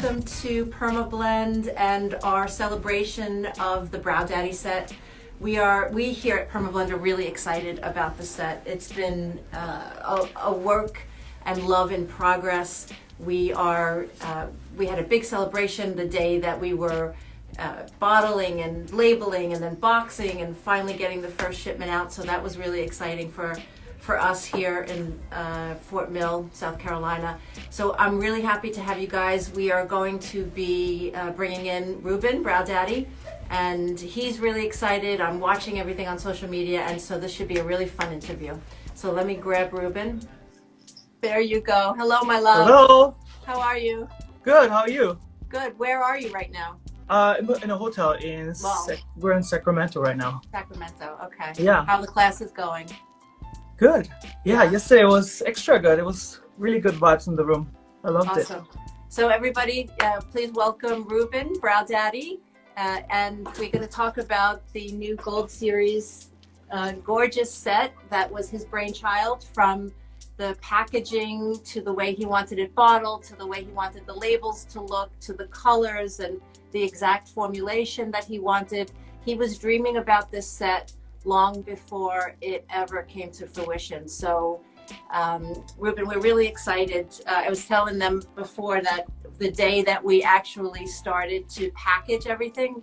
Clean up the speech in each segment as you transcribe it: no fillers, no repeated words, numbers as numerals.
welcome to Perma Blend and our celebration of the Brow Daddy set. We here at Perma Blend are really excited about the set. It's been a work and love in progress. We had a big celebration the day that we were bottling and labeling and then boxing and finally getting the first shipment out. So that was really exciting for us here in Fort Mill, South Carolina. So I'm really happy to have you guys. We are going to be bringing in Ruben, Brow Daddy, and he's really excited. I'm watching everything on social media, and so this should be a really fun interview. So let me grab Ruben. There you go. Hello, my love. Hello. How are you? Good. How are you? Good. Where are you right now? In a hotel we're in Sacramento right now. Sacramento. Okay. Yeah. How are the classes going? Good. Yeah. Yesterday was extra good. It was really good vibes in the room. I loved it. Awesome. So everybody, please welcome Ruben, Brow Daddy, and we're going to talk about the new Gold Series gorgeous set that was his brainchild, from the packaging to the way he wanted it bottled, to the way he wanted the labels to look, to the colors and the exact formulation that he wanted. He was dreaming about this set long before it ever came to fruition. So Ruben, we're really excited. I was telling them before that the day that we actually started to package everything,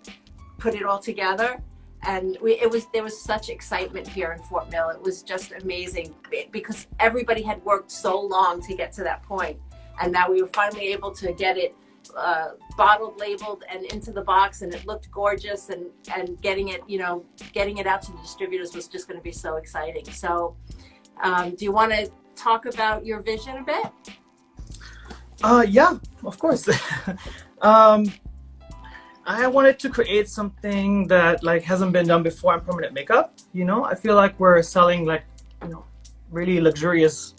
put it all together, and there was such excitement here in Fort Mill. It was just amazing because everybody had worked so long to get to that point, and now we were finally able to get it bottled, labeled, and into the box, and it looked gorgeous, and getting it out to the distributors was just going to be so exciting. So do you want to talk about your vision a bit? Yeah, of course. I wanted to create something that hasn't been done before in permanent makeup. I feel like we're selling really luxurious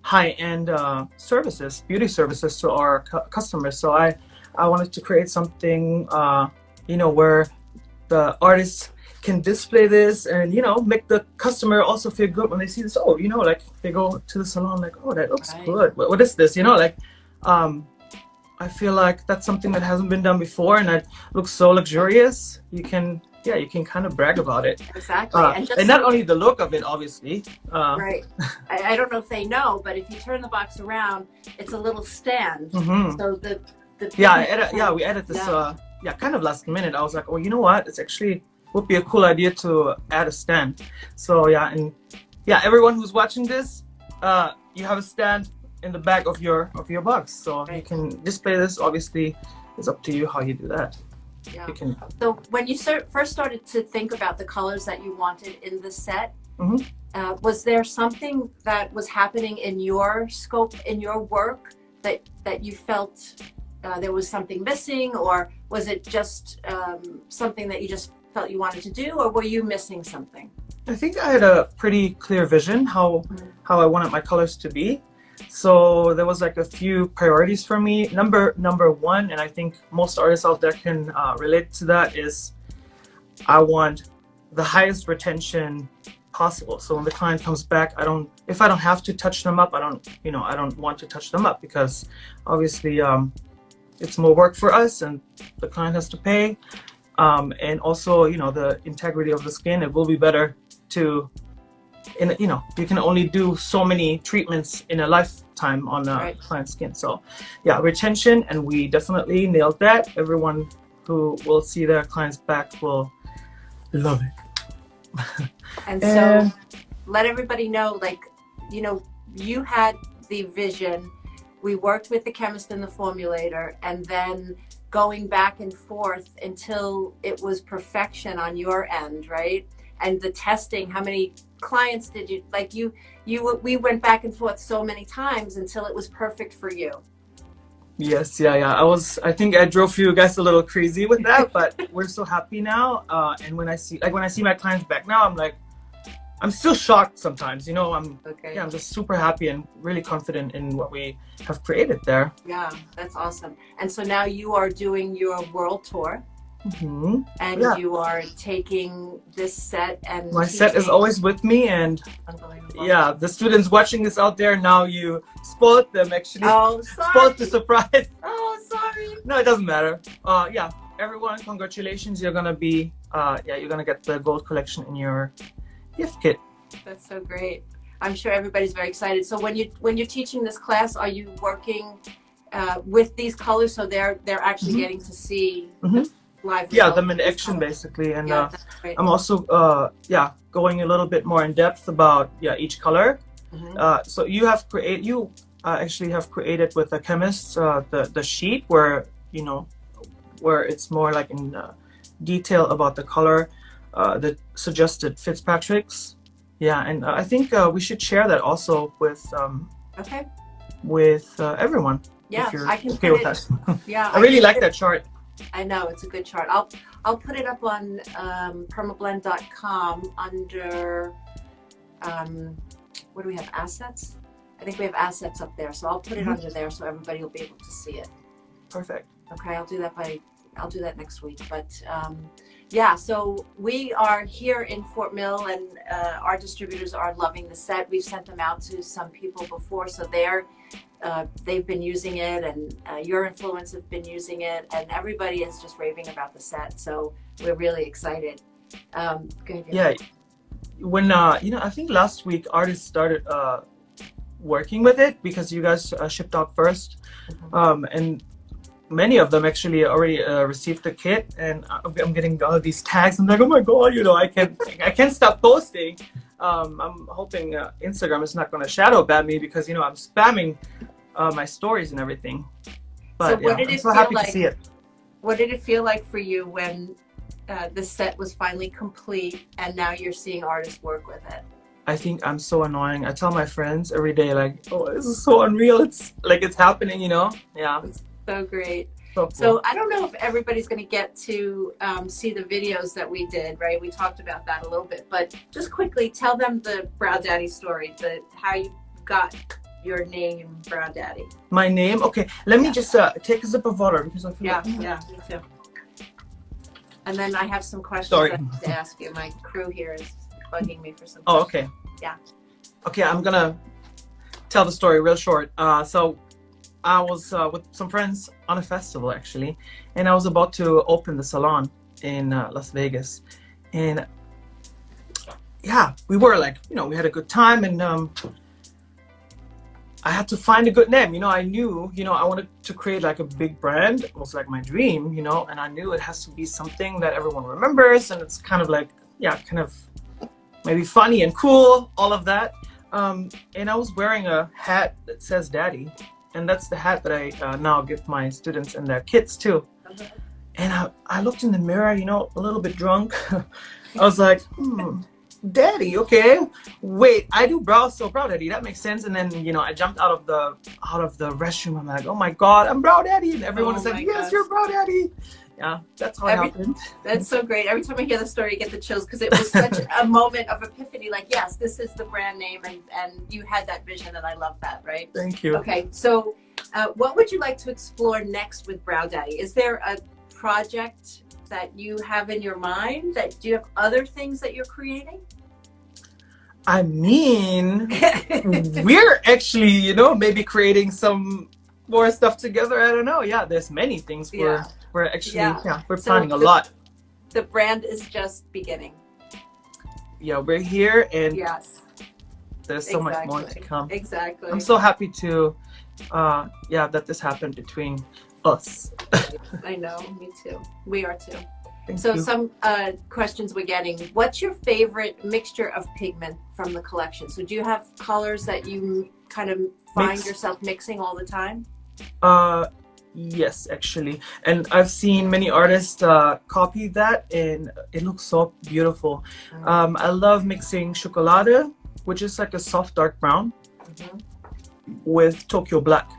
high-end services, beauty services to our customers. So I wanted to create something where the artists can display this and make the customer also feel good when they see this. Oh, they go to the salon oh, that looks good. What is this? I feel like that's something that hasn't been done before, and it looks so luxurious. You can kind of brag about it. Exactly. And not only the look of it, obviously. Right. I don't know if they know, but if you turn the box around, it's a little stand. Mm-hmm. So we added this kind of last minute. I was like, oh, you know what? It's actually would be a cool idea to add a stand. So everyone who's watching this, you have a stand in the back of your box, so you can display this. Obviously, it's up to you how you do that. Yeah. So when you first started to think about the colors that you wanted in the set, was there something that was happening in your scope, in your work, that you felt there was something missing, or was it just something that you just felt you wanted to do, or were you missing something? I think I had a pretty clear vision how I wanted my colors to be. So there was a few priorities for me. Number one, and I think most artists out there can relate to that, is I want the highest retention possible. So when the client comes back, if I don't have to touch them up, I don't want to touch them up, because obviously it's more work for us and the client has to pay. And also, the integrity of the skin, it will be better to, you can only do so many treatments in a lifetime on a client's skin. So yeah, retention, and we definitely nailed that. Everyone who will see their clients back will love it. And so let everybody know, you had the vision, we worked with the chemist and the formulator, and then going back and forth until it was perfection on your end, right? And the testing, how many clients did you, we went back and forth so many times until it was perfect for you. Yes, yeah. I think I drove you guys a little crazy with that, but we're so happy now. And when I see my clients back now, I'm still shocked sometimes, I'm just super happy and really confident in what we have created there. Yeah, that's awesome. And so now you are doing your world tour. And you are taking this set and my set is always with me, and the students watching this out there, now you spoiled them actually. Oh, sorry. Spoiled the surprise. Oh, sorry. No, it doesn't matter. Yeah, everyone, congratulations. You're gonna be, you're gonna get the gold collection in your gift kit. That's so great. I'm sure everybody's very excited. So when you're teaching this class, are you working with these colors so they're actually getting to see live? Yeah, them in action basically, and that's great. I'm also going a little bit more in depth about each color. So you actually have created with the chemist the sheet where where it's more like in detail about the color, the suggested Fitzpatrick's. Yeah, and I think we should share that also with everyone. Yeah, if you're I can okay put with it. that. Yeah, I really like that chart. I know it's a good chart. I'll put it up on permablend.com under what do we have? Assets. I think we have assets up there, so I'll put it under there so everybody will be able to see it. Perfect. Okay, I'll do that next week. But yeah, so we are here in Fort Mill, and our distributors are loving the set. We've sent them out to some people before, so they've been using it, and your influence have been using it, and everybody is just raving about the set. So we're really excited. Go ahead. Yeah, when I think last week artists started working with it because you guys shipped out first, and many of them actually already received the kit, and I'm getting all of these tags. I'm like, oh my god, I can't stop posting. I'm hoping Instagram is not going to shadow ban me because I'm spamming my stories and everything. But so I'm so happy to see it. What did it feel like for you when the set was finally complete and now you're seeing artists work with it? I think I'm so annoying. I tell my friends every day, like, oh, this is so unreal. It's like it's happening, Yeah. It's so great. So, cool. So I don't know if everybody's going to get to see the videos that we did, right? We talked about that a little bit, but just quickly tell them the Brow Daddy story, how you got your name, Brow Daddy. My name? Okay, let me just take a sip of water because I feel yeah, me too. And then I have some questions I have to ask you. My crew here is bugging me for some questions. Oh, okay. Yeah. Okay, I'm gonna tell the story real short. So I was with some friends on a festival actually, and I was about to open the salon in Las Vegas, and yeah, we were like, we had a good time, and I had to find a good name. I knew, I wanted to create like a big brand. It was like my dream, and I knew it has to be something that everyone remembers, and it's kind of like, kind of maybe funny and cool, all of that. And I was wearing a hat that says Daddy, and that's the hat that I now give my students and their kids too. And I looked in the mirror, a little bit drunk. I was like, Daddy, okay. Wait, I do brows, so Brow Daddy, that makes sense. And then, I jumped out of the restroom. I'm like, oh my god, I'm Brow Daddy, and everyone is like, yes, you're Brow Daddy. Yeah, that's how it happened. That's so great. Every time I hear the story, I get the chills because it was such a moment of epiphany. Like, yes, this is the brand name, and you had that vision, and I love that. Right? Thank you. Okay, so what would you like to explore next with Brow Daddy? Is there a project that you have in your mind? Do you have other things that you're creating? I mean, we're actually, maybe creating some more stuff together. I don't know. Yeah, there's many things we're actually, we're planning a lot. The brand is just beginning. Yeah, we're here, and there's so much more to come. Exactly. I'm so happy to, that this happened between us. I know, me too. We are too. Thank you. Some questions we're getting. What's your favorite mixture of pigment from the collection? So do you have colors that you kind of find yourself mixing all the time? Yes, actually. And I've seen many artists copy that, and it looks so beautiful. I love mixing chocolate, which is like a soft dark brown, with Tokyo Black.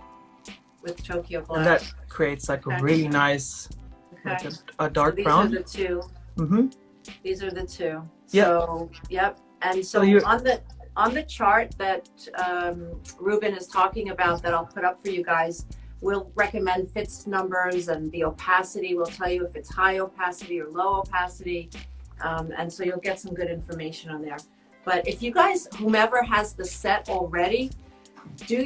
With Tokyo Black. And that creates like a really nice, like a dark brown. These are the two. These are the two. Yep. So, yep. And so on the chart that Ruben is talking about, that I'll put up for you guys, we'll recommend fits numbers, and the opacity will tell you if it's high opacity or low opacity. And so you'll get some good information on there. But if you guys, whomever has the set already, do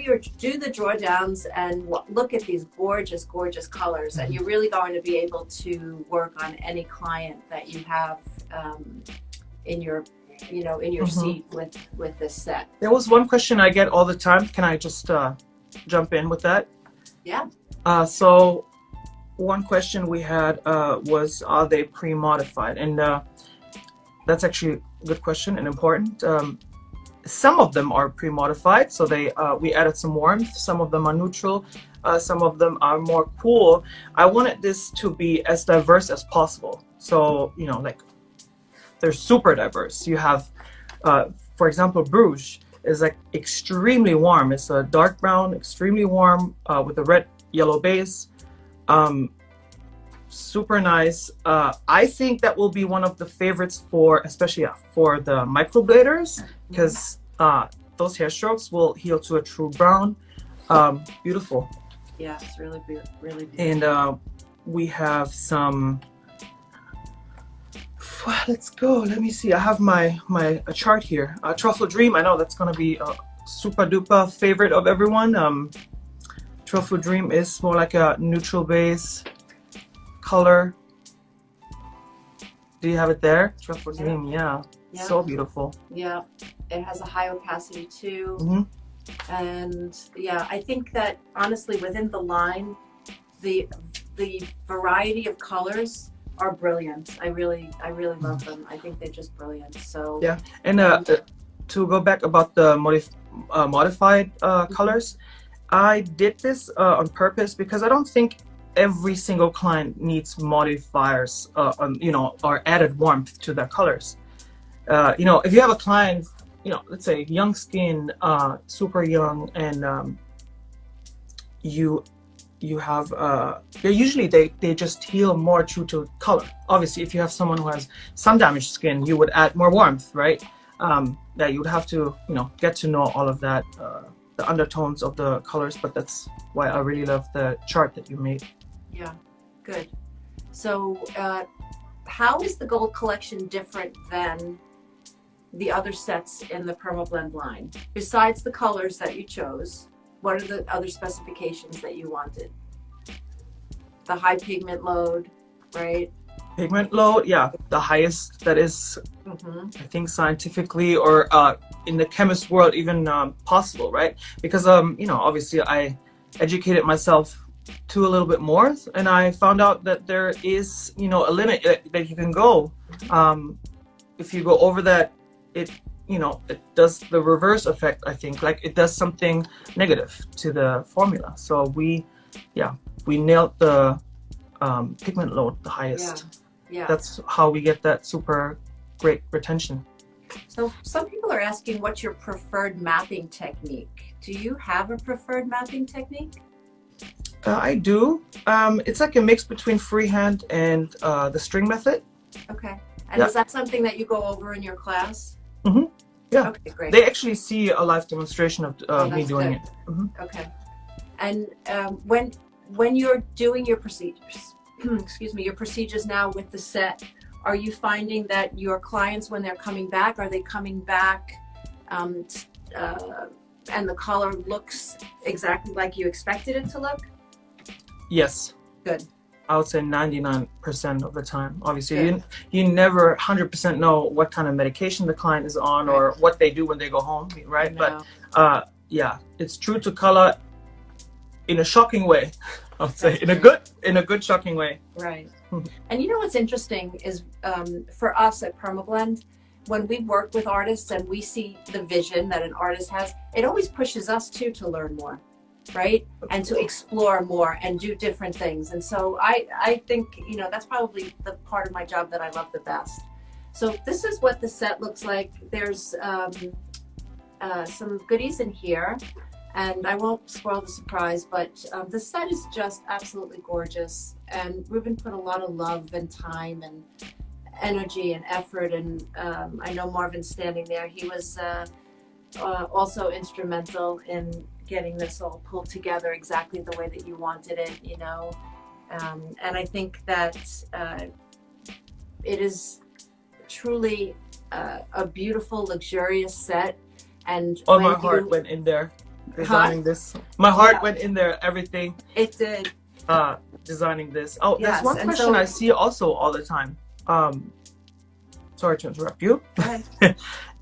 the drawdowns and look at these gorgeous, gorgeous colors, and you're really going to be able to work on any client that you have in your seat with this set. There was one question I get all the time. Can I just jump in with that? Yeah. So one question we had was, are they pre-modified? And that's actually a good question and important. Some of them are pre-modified, so we added some warmth. Some of them are neutral. Some of them are more cool. I wanted this to be as diverse as possible. So, like, they're super diverse. You have, for example, Bruges is like extremely warm. It's a dark brown, extremely warm with a red yellow base. Super nice. I think that will be one of the favorites especially for the microbladers, because those hair strokes will heal to a true brown. Beautiful. Yeah, it's really beautiful. Really And beautiful. we have some. Let's go. Let me see. I have my chart here. Truffle Dream. I know that's gonna be a super duper favorite of everyone. Truffle Dream is more like a neutral base color. Do you have it there? Truffle Dream, yeah. So beautiful. Yeah, it has a high opacity too. And yeah, I think that honestly within the line, the variety of colors are brilliant. I really love them. I think they're just brilliant. So yeah, and to go back about the modified colors, I did this on purpose because I don't think every single client needs modifiers, or added warmth to their colors. If you have a client, let's say young skin, super young, and you have they just heal more true to color. Obviously, if you have someone who has sun damaged skin, you would add more warmth, right? That you would have to get to know all of that, the undertones of the colors. But that's why I really love the chart that you made. Yeah, good. So how is the gold collection different than the other sets in the Perma Blend line? Besides the colors that you chose, what are the other specifications that you wanted? The high pigment load, right? Pigment load, yeah, the highest that is, I think, scientifically or in the chemist world even possible, right? Because obviously I educated myself to a little bit more, and I found out that there is a limit that you can go. If you go over that, it does the reverse effect. I think, like, it does something negative to the formula. So we nailed the pigment load the highest. Yeah, that's how we get that super great retention. So some people are asking, what's your preferred mapping technique? Do you have a preferred mapping technique? I do. It's like a mix between freehand and the string method. Okay. And is that something that you go over in your class? Yeah. Okay, great. They actually see a live demonstration of me doing it. Okay. And when you're doing your procedures, excuse me, your procedures now with the set, are you finding that your clients, when they're coming back, are they coming back and the color looks exactly like you expected it to look? Yes. Good. I would say 99% of the time. Obviously, you never 100% know what kind of medication the client is on or what they do when they go home, right? But yeah, it's true to color in a shocking way. I would say in a good shocking way. Right. And you know what's interesting is for us at Perma Blend, when we work with artists and we see the vision that an artist has, it always pushes us too to learn more. Right? And to explore more and do different things. And so I think, that's probably the part of my job that I love the best. So this is what the set looks like. There's some goodies in here, and I won't spoil the surprise, but the set is just absolutely gorgeous. And Ruben put a lot of love and time and energy and effort. And I know Marvin's standing there. He was also instrumental in getting this all pulled together exactly the way that you wanted it, and I think that it is truly a beautiful, luxurious set. And all my heart went in there. designing this. My heart Yeah. went in there, everything. It did. Designing this. Oh, Yes, there's one and question so- I see also all the time. Sorry to interrupt you. Go ahead.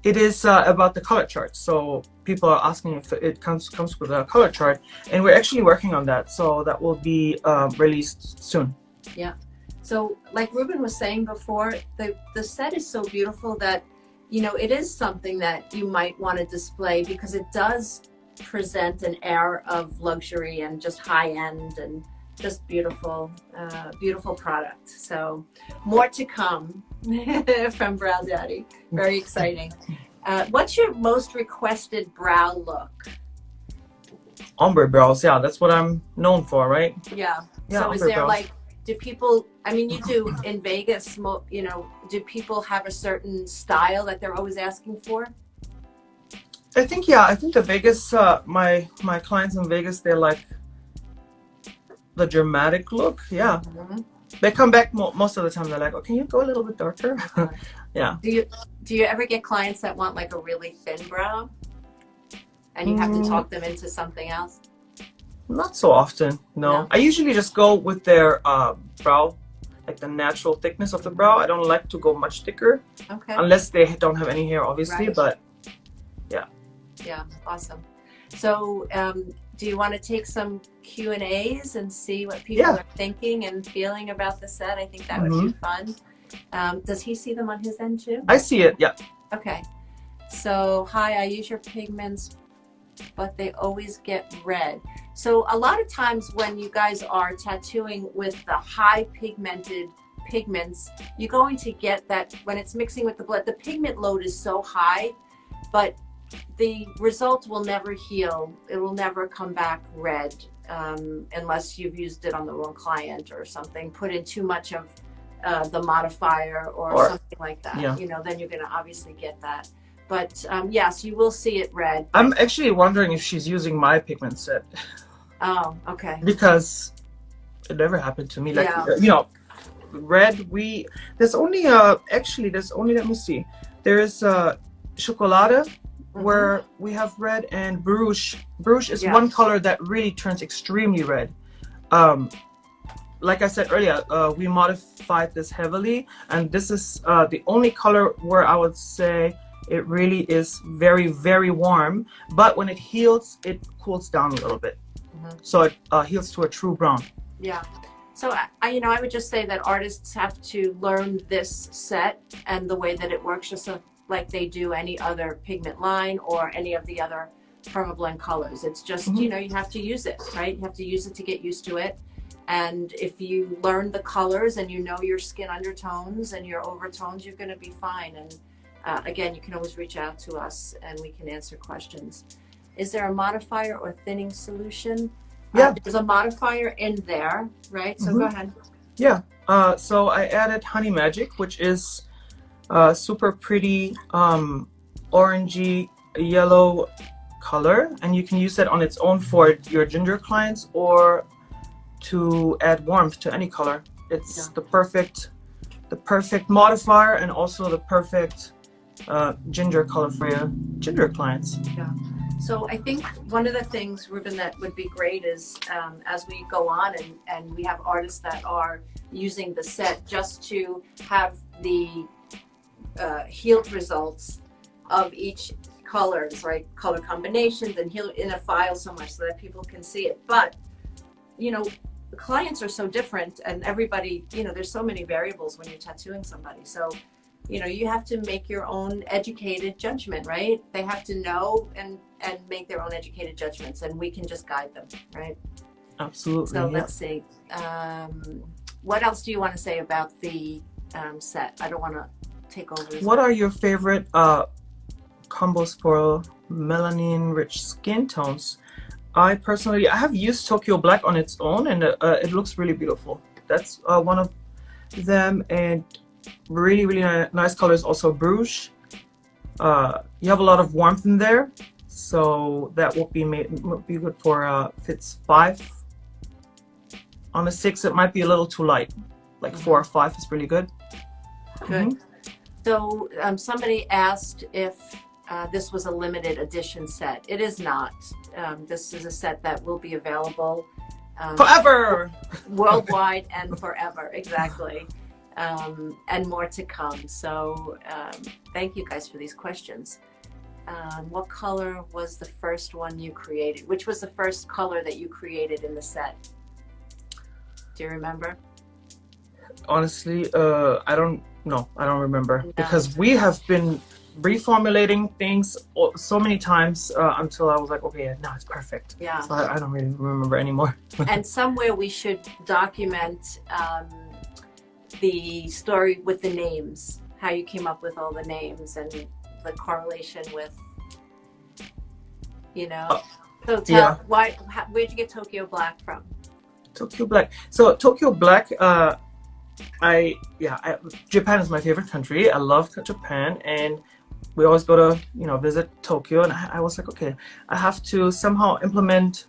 It is about the color chart. So people are asking if it comes with a color chart, and we're actually working on that. So that will be released soon. Yeah. So like Ruben was saying before, the set is so beautiful that, you know, it is something that you might want to display because it does present an air of luxury and just high end and just beautiful, beautiful product. So more to come from Brow Daddy. Very exciting. What's your most requested brow look? Ombre brows, yeah, that's what I'm known for, right? Yeah. Yeah, So is ombre there brows. like, do people, I mean, you do in Vegas, you know, do people have a certain style that they're always asking for? I think, yeah, I think the Vegas, my clients in Vegas, they like the dramatic look. Yeah. Mm-hmm. They come back most of the time. They're like, "Oh, can you go a little bit darker?" Yeah. Do you ever get clients that want like a really thin brow and you have to talk them into something else? Not so often, no. I usually just go with their brow, like the natural thickness of the brow. I don't like to go much thicker, Okay. unless they don't have any hair, obviously. Right. But yeah. Yeah, awesome. So do you want to take some Q&As and see what people are thinking and feeling about the set? I think that would be fun. Does he see them on his end too? I see it, yeah. Okay. So, hi, I use your pigments, but they always get red. So a lot of times when you guys are tattooing with the high pigmented pigments, you're going to get that when it's mixing with the blood, the pigment load is so high, but the result will never heal. It will never come back red unless you've used it on the wrong client or something, put in too much of the modifier or something like that. Yeah. You know, then you're going to obviously get that. But yes, you will see it red. I'm actually wondering if she's using my pigment set. Oh, okay. Because it never happened to me. Like, Yeah. you know, red, there's only, let me see. There's chocolate, where we have red, and Bruges. Bruges is one color that really turns extremely red. Like I said earlier, we modified this heavily, and this is the only color where I would say it really is very, very warm, but when it heals, it cools down a little bit. So it heals to a true brown. Yeah. So I would just say that artists have to learn this set and the way that it works, just like they do any other pigment line or any of the other Perma Blend colors. It's just, you know, you have to use it, right? You have to use it to get used to it. And if you learn the colors and you know your skin undertones and your overtones, you're going to be fine. And again, you can always reach out to us and we can answer questions. Is there a modifier or thinning solution? Yeah. There's a modifier in there, right? So go ahead. Yeah. So I added Honey Magic, which is super pretty orangey yellow color, and you can use that on its own for your ginger clients or to add warmth to any color. It's the perfect modifier and also the perfect ginger color for your ginger clients. Yeah. So I think one of the things, Ruben, that would be great is as we go on and we have artists that are using the set just to have the healed results of each colors, right? Color combinations and heal in a file somewhere so that people can see it. But, you know, the clients are so different and everybody, you know, there's so many variables when you're tattooing somebody. So, you know, you have to make your own educated judgment, right? They have to know and make their own educated judgments, and we can just guide them, right? Absolutely. So let's see. What else do you want to say about the set? I don't want to take over. What are your favorite combos for melanin-rich skin tones? I have used Tokyo Black on its own, and it looks really beautiful. That's one of them, and really, really nice colors. Also Bruges. You have a lot of warmth in there, so that will be good for fits 5. On a 6, it might be a little too light. Like 4 or 5 is really good. Good. So somebody asked if this was a limited edition set. It is not. This is a set that will be available Forever! worldwide and forever, exactly. And more to come. So thank you guys for these questions. What color was the first one you created? Which was the first color that you created in the set? Do you remember? Honestly, I don't know. I don't remember. No. Because we have been reformulating things so many times until I was like, okay, no, it's perfect. Yeah. So I don't really remember anymore. And somewhere we should document the story with the names, how you came up with all the names and the correlation with, you know. So tell, where'd you get Tokyo Black from? Tokyo Black. So Tokyo Black, Japan is my favorite country. I love Japan, and we always go to, you know, visit Tokyo. And I was like, okay, I have to somehow implement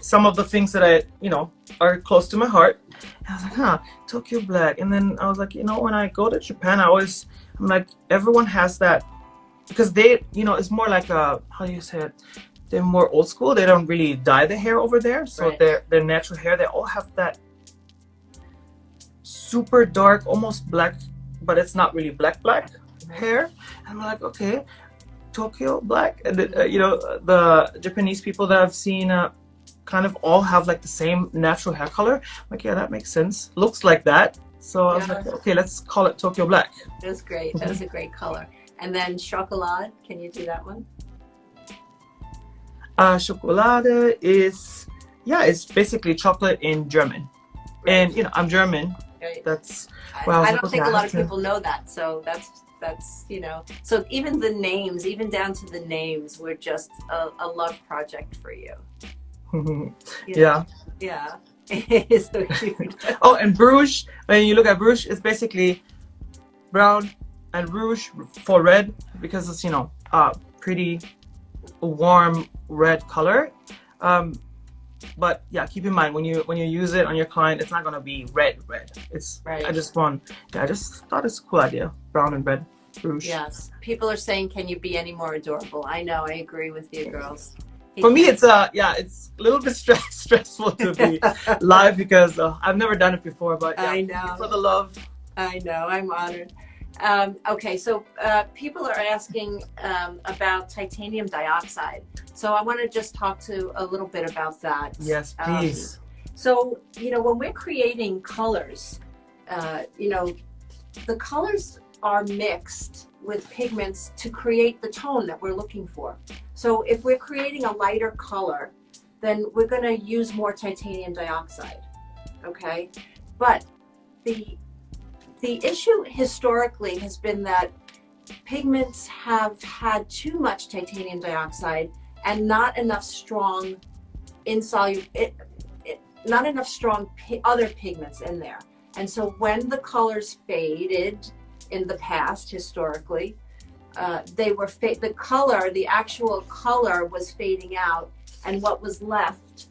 some of the things that I, you know, are close to my heart. And I was like, Tokyo Black. And then I was like, you know, when I go to Japan, I'm like, everyone has that, because they, you know, it's more like a, how do you say it? They're more old school. They don't really dye the hair over there. So right. their natural hair, they all have that super dark, almost black, but it's not really black hair. And I'm like, okay, Tokyo Black. And you know, the Japanese people that I've seen kind of all have like the same natural hair color. I'm like, yeah, that makes sense. Looks like that. So I was like, okay, let's call it Tokyo Black. That's great. That's a great color. And then chocolate, can you do that one? Chocolate is, it's basically chocolate in German. Right. And, you know, I'm German. Right. That's, I don't think a lot of people know that. So that's, you know, so even the names, even down to the names, were just a love project for you. Yeah. Yeah. It is so cute. Oh, and Bruges, when you look at Bruges, it's basically brown and rouge for red, because it's, you know, pretty warm red color. But yeah, keep in mind when you use it on your client, it's not gonna be red. It's right. I just thought it's a cool idea, brown and red rouge. Yes, people are saying, can you be any more adorable? I know, I agree with you girls. For me, it's it's a little bit stressful to be live, because I've never done it before. But yeah, I know, for the love. I know, I'm honored. Okay, so people are asking about titanium dioxide. So I want to just talk to a little bit about that. Yes, please. So, you know, when we're creating colors, you know, the colors are mixed with pigments to create the tone that we're looking for. So if we're creating a lighter color, then we're going to use more titanium dioxide, okay? But the issue historically has been that pigments have had too much titanium dioxide and not enough strong other pigments in there. And so when the colors faded in the past, historically, the actual color was fading out, and what was left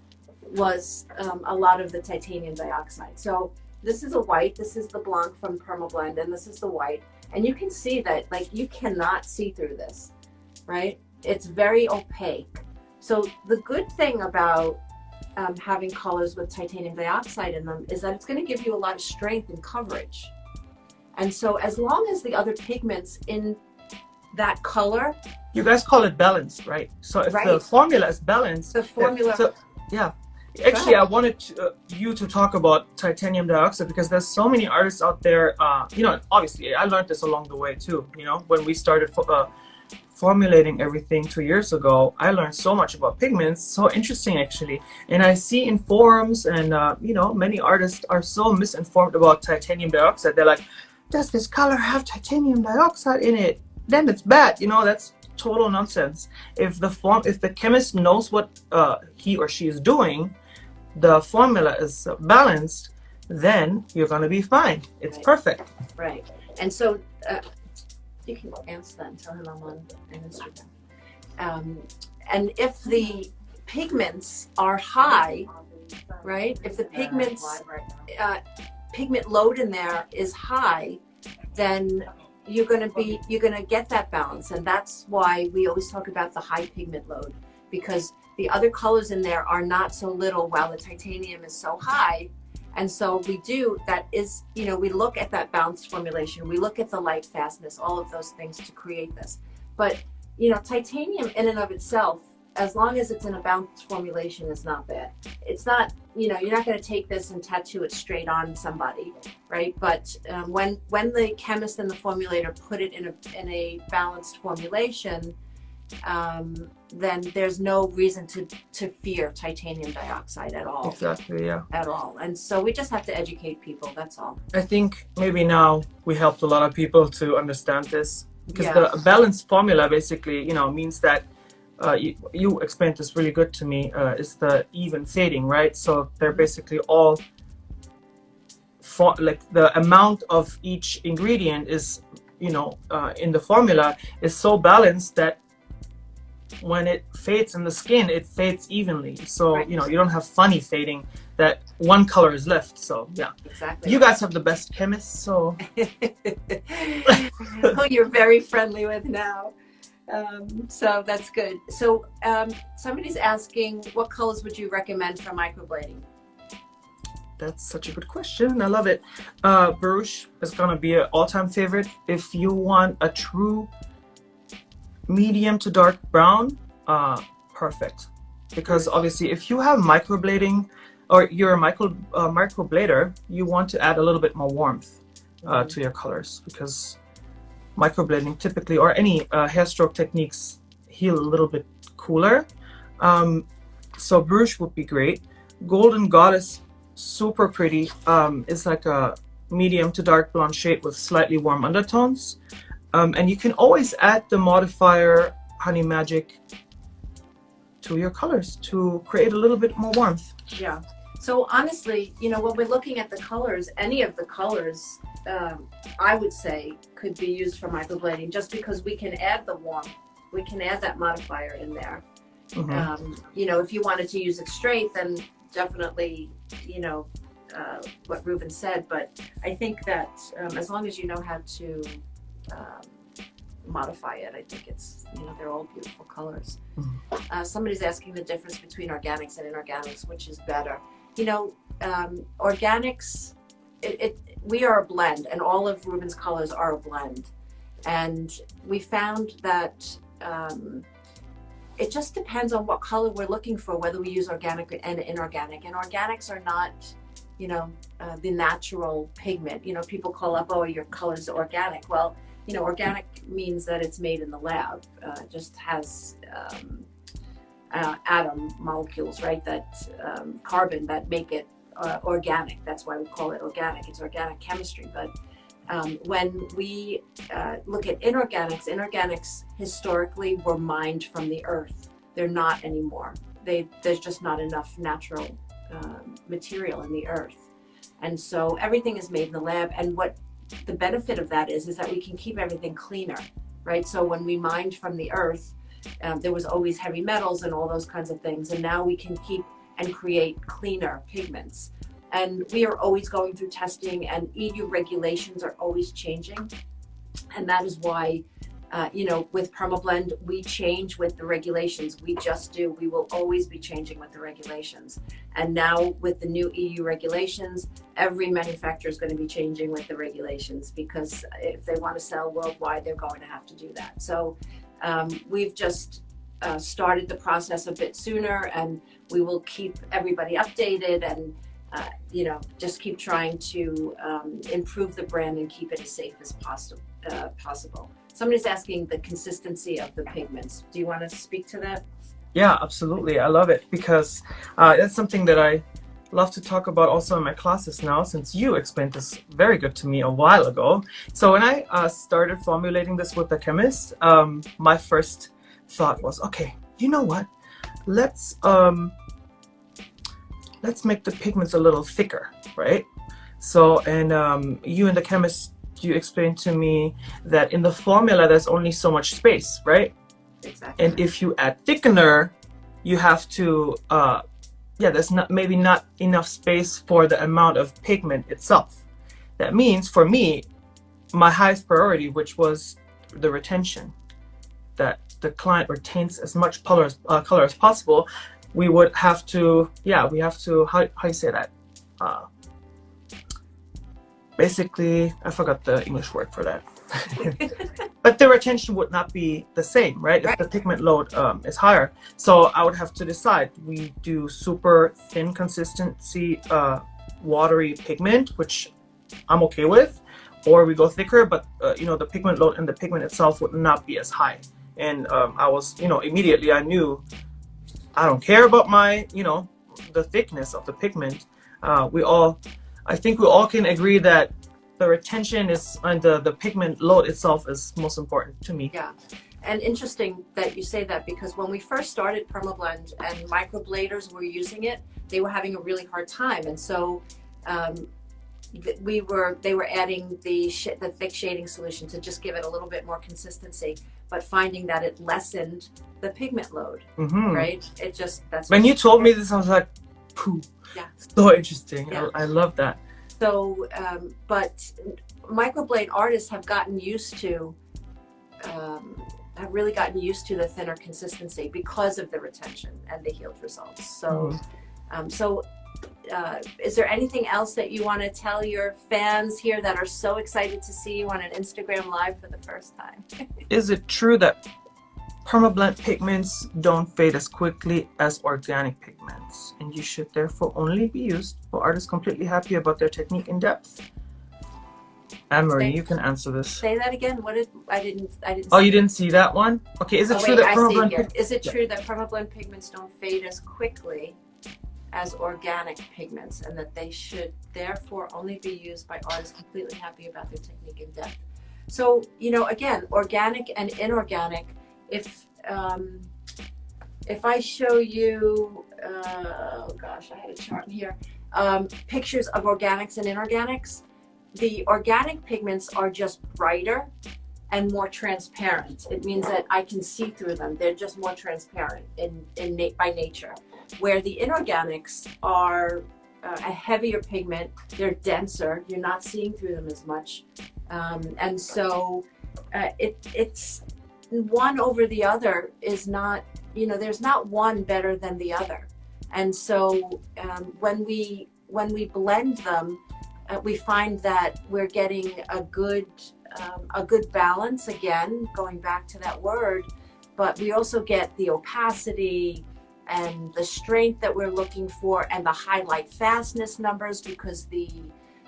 was a lot of the titanium dioxide. So this is a white, this is the Blanc from Perma Blend, and this is the white. And you can see that, like, you cannot see through this, right? It's very opaque. So the good thing about having colors with titanium dioxide in them is that it's going to give you a lot of strength and coverage. And so as long as the other pigments in that color... You guys call it balanced, right? So if the formula is balanced... The formula... Yeah. Actually, I wanted you to talk about titanium dioxide, because there's so many artists out there, you know, obviously I learned this along the way too, you know, when we started formulating everything 2 years ago. I learned so much about pigments, so interesting actually. And I see in forums and, you know, many artists are so misinformed about titanium dioxide. They're like, does this color have titanium dioxide in it? Then it's bad, you know, that's total nonsense. If the chemist knows what he or she is doing, the formula is balanced, then you're gonna be fine. It's perfect. Right. And so you can answer that and tell him I'm on Instagram. And if the pigments are high, right? If the pigments pigment load in there is high, then you're gonna get that balance. And that's why we always talk about the high pigment load, because the other colors in there are not so little while the titanium is so high. And so we do, that is, you know, we look at that balanced formulation, we look at the light fastness, all of those things to create this. But, you know, titanium in and of itself, as long as it's in a balanced formulation, is not bad. It's not, you know, you're not going to take this and tattoo it straight on somebody, right? But when the chemist and the formulator put it in a balanced formulation, then there's no reason to fear titanium dioxide at all. Exactly, yeah. At all. And so we just have to educate people, that's all. I think maybe now we helped a lot of people to understand this, because Yeah. the balanced formula basically, you know, means that you explained this really good to me, is the even fading, right? So they're basically all like the amount of each ingredient is, you know, in the formula is so balanced that when it fades in the skin, it fades evenly. So, Right. you know, you don't have funny fading that one color is left. So, yeah. Exactly. You guys have the best chemists, so. Who you're very friendly with now. So that's good. So somebody's asking, what colors would you recommend for microblading? That's such a good question. I love it. Barouche is gonna be an all-time favorite. If you want a true medium to dark brown, perfect. Because obviously, if you have microblading or you're a microblader, you want to add a little bit more warmth to your colors, because microblading typically, or any hair stroke techniques, heal a little bit cooler. So Barouche would be great. Golden Goddess, super pretty. It's like a medium to dark blonde shade with slightly warm undertones. And you can always add the modifier Honey Magic to your colors to create a little bit more warmth. Yeah. So honestly, you know, when we're looking at the colors, any of the colors, I would say could be used for microblading, just because we can add the warmth, we can add that modifier in there. Mm-hmm. You know, if you wanted to use it straight, then definitely, you know, what Ruben said. But I think that as long as you know how to modify it, I think it's, you know, they're all beautiful colors. Mm-hmm. Somebody's asking the difference between organics and inorganics, which is better. You know, organics, we are a blend, and all of Ruben's colors are a blend. And we found that it just depends on what color we're looking for, whether we use organic and inorganic. And organics are not, you know, the natural pigment. You know, people call up, oh, your color's organic. Well, you know, organic means that it's made in the lab. It just has atom molecules, right, that carbon, that make it organic. That's why we call it organic. It's organic chemistry. But when we look at inorganics, inorganics historically were mined from the earth. They're not anymore. There's just not enough natural material in the earth. And so everything is made in the lab. And what the benefit of that is that we can keep everything cleaner, right? So when we mined from the earth, there was always heavy metals and all those kinds of things. And now we can keep and create cleaner pigments. And we are always going through testing, and EU regulations are always changing. And that is why, you know, with Perma Blend, we change with the regulations. We just do. We will always be changing with the regulations. And now with the new EU regulations, every manufacturer is going to be changing with the regulations, because if they want to sell worldwide, they're going to have to do that. So we've just started the process a bit sooner, and we will keep everybody updated and you know, just keep trying to improve the brand and keep it as safe as possible. Somebody's asking the consistency of the pigments. Do you want to speak to that? Yeah, absolutely. I love it, because that's something that I love to talk about also in my classes now, since you explained this very good to me a while ago. So when I started formulating this with the chemist, my first thought was, okay, you know what? Let's make the pigments a little thicker, right? So, and you and the chemist, you explained to me that in the formula there's only so much space, right? Exactly. And if you add thickener, you have to, there's maybe not enough space for the amount of pigment itself. That means for me, my highest priority, which was the retention, that the client retains as much color as possible, we would have to, we have to, how you say that? Basically, I forgot the English word for that. But the retention would not be the same, right? If the pigment load is higher. So I would have to decide, we do super thin consistency, watery pigment, which I'm okay with, or we go thicker, but you know, the pigment load and the pigment itself would not be as high. And I was, you know, immediately I knew I don't care about my, you know, the thickness of the pigment. I think we all can agree that the retention is, and the pigment load itself is most important to me. Yeah, and interesting that you say that, because when we first started Perma Blend and microbladers were using it, they were having a really hard time, and so they were adding the thick shading solution to just give it a little bit more consistency, but finding that it lessened the pigment load, right? It just, that's when you told me this, I was like, pooh, so interesting. I love that. So, but microblade artists have gotten used to, have really gotten used to the thinner consistency because of the retention and the healed results. So, is there anything else that you want to tell your fans here that are so excited to see you on an Instagram Live for the first time? Is it true that permablend pigments don't fade as quickly as organic pigments, and you should therefore only be used for artists completely happy about their technique in depth? Anne-Marie, you can answer this. Say that again. What did I didn't Oh, you didn't see that one? Okay, is it true that permablend Is it true that permablend pigments don't fade as quickly as organic pigments, and that they should therefore only be used by artists completely happy about their technique in depth? So, you know, again, organic and inorganic, if I show you, oh gosh, I had a chart here, pictures of organics and inorganics, the organic pigments are just brighter and more transparent. It means that I can see through them. They're just more transparent by nature. Where the inorganics are a heavier pigment, they're denser, you're not seeing through them as much. And so it's one over the other is not, you know, there's not one better than the other. And so when we blend them, we find that we're getting a good balance, again, going back to that word, but we also get the opacity and the strength that we're looking for, and the highlight fastness numbers, because the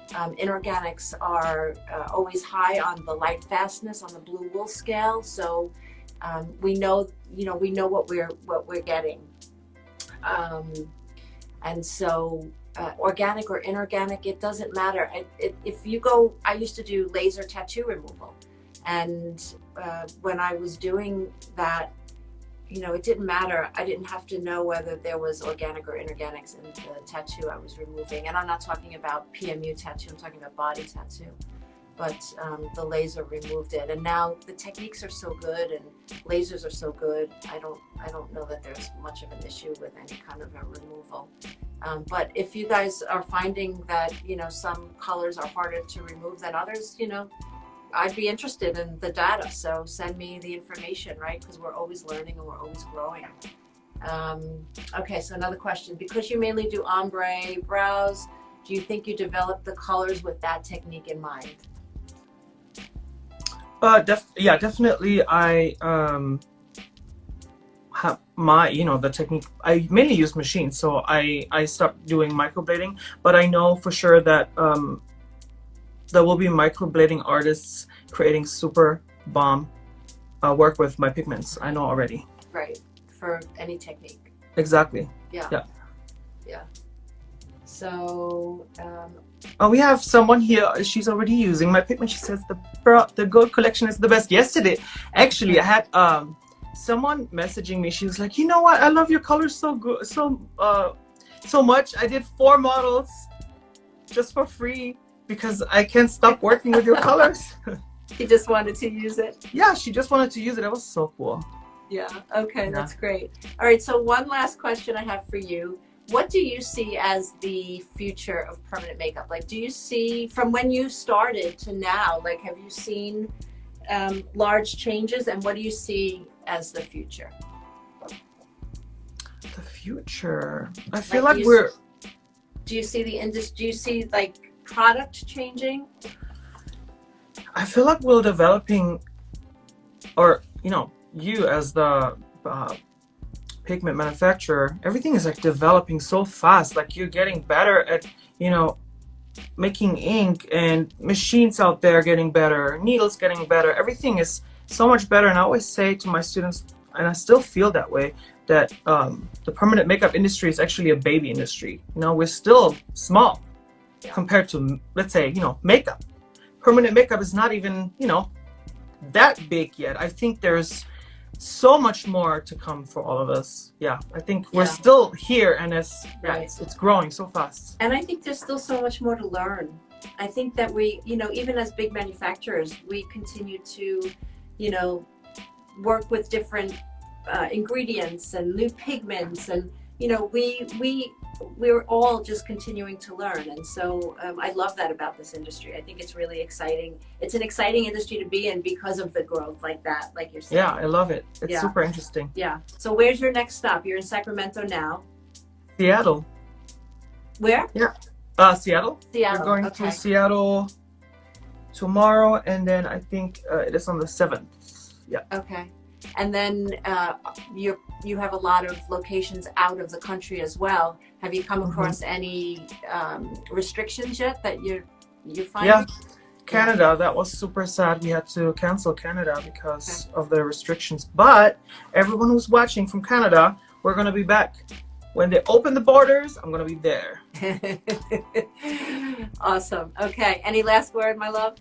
inorganics are always high on the light fastness on the blue wool scale. So we know, you know, we know what we're getting. And so organic or inorganic, it doesn't matter. If you go, I used to do laser tattoo removal, and when I was doing that, you know, it didn't matter. I didn't have to know whether there was organic or inorganics in the tattoo I was removing. And I'm not talking about PMU tattoo, I'm talking about body tattoo. But the laser removed it. And now the techniques are so good and lasers are so good, I don't know that there's much of an issue with any kind of a removal. But if you guys are finding that, you know, some colors are harder to remove than others, you know, I'd be interested in the data, so send me the information, right? Because we're always learning and we're always growing. Okay, so another question. Because you mainly do ombre brows, do you think you developed the colors with that technique in mind? Yeah, definitely. I have my, you know, the technique. I mainly use machines, so I stopped doing microblading, but I know for sure that there will be microblading artists creating super bomb work with my pigments. I know already. Right, for any technique. Exactly. Yeah. So oh, we have someone here. She's already using my pigment. She says the gold collection is the best. Yesterday, actually, I had someone messaging me. She was like, you know what? I love your colors so good, so much. I did 4 models just for free, because I can't stop working with your colors. She just wanted to use it. Yeah, she just wanted to use it. It was so cool. Yeah, okay, that's great. All right, so one last question I have for you. What do you see as the future of permanent makeup? Like, do you see, from when you started to now, like, have you seen large changes, and what do you see as the future? The future. I feel Like, like we're. do you see the industry? Do you see like product changing? I feel like we're developing, or you as the pigment manufacturer, everything is like developing so fast. Like you're getting better at, making ink, and machines out there getting better, needles getting better. Everything is so much better. And I always say to my students, and I still feel that way, that the permanent makeup industry is actually a baby industry. We're still small compared to, let's say, makeup. Permanent makeup is not even, that big yet. I think there's so much more to come for all of us. Yeah, I think we're still here, and it's growing so fast. And I think there's still so much more to learn. I think that we, even as big manufacturers, we continue to, work with different ingredients and new pigments, and we're all just continuing to learn. And so I love that about this industry. I think it's really exciting. It's an exciting industry to be in because of the growth like that, like you're saying. Yeah, I love it. It's super interesting. Yeah. So where's your next stop? You're in Sacramento now. Seattle. Where? Yeah. Seattle. Seattle. We're going to Seattle tomorrow, and then I think it is on the 7th. Yeah. Okay. And then you have a lot of locations out of the country as well. Have you come across any restrictions yet that you're finding? Yeah, Canada. That was super sad. We had to cancel Canada because of the restrictions. But everyone who's watching from Canada, we're gonna be back. When they open the borders, I'm gonna be there. Awesome. Okay. Any last word, my love?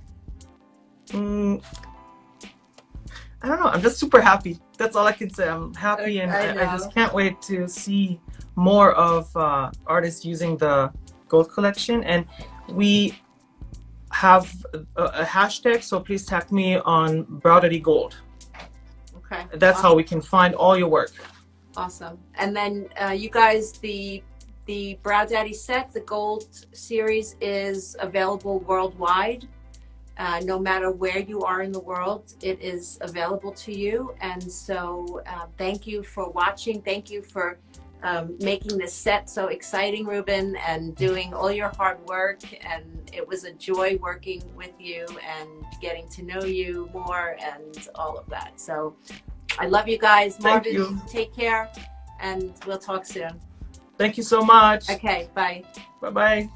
I don't know. I'm just super happy. That's all I can say. I'm happy, and I just can't wait to see more of artists using the gold collection. And we have a hashtag, so please tag me on Brow Daddy Gold. Okay. That's how we can find all your work. Awesome. And then you guys, the Brow Daddy set, the gold series, is available worldwide. No matter where you are in the world, it is available to you. And so thank you for watching. Thank you for making this set so exciting, Ruben, and doing all your hard work. And it was a joy working with you and getting to know you more and all of that. So I love you guys. Marvin, take care, and we'll talk soon. Thank you so much. Okay, bye. Bye-bye.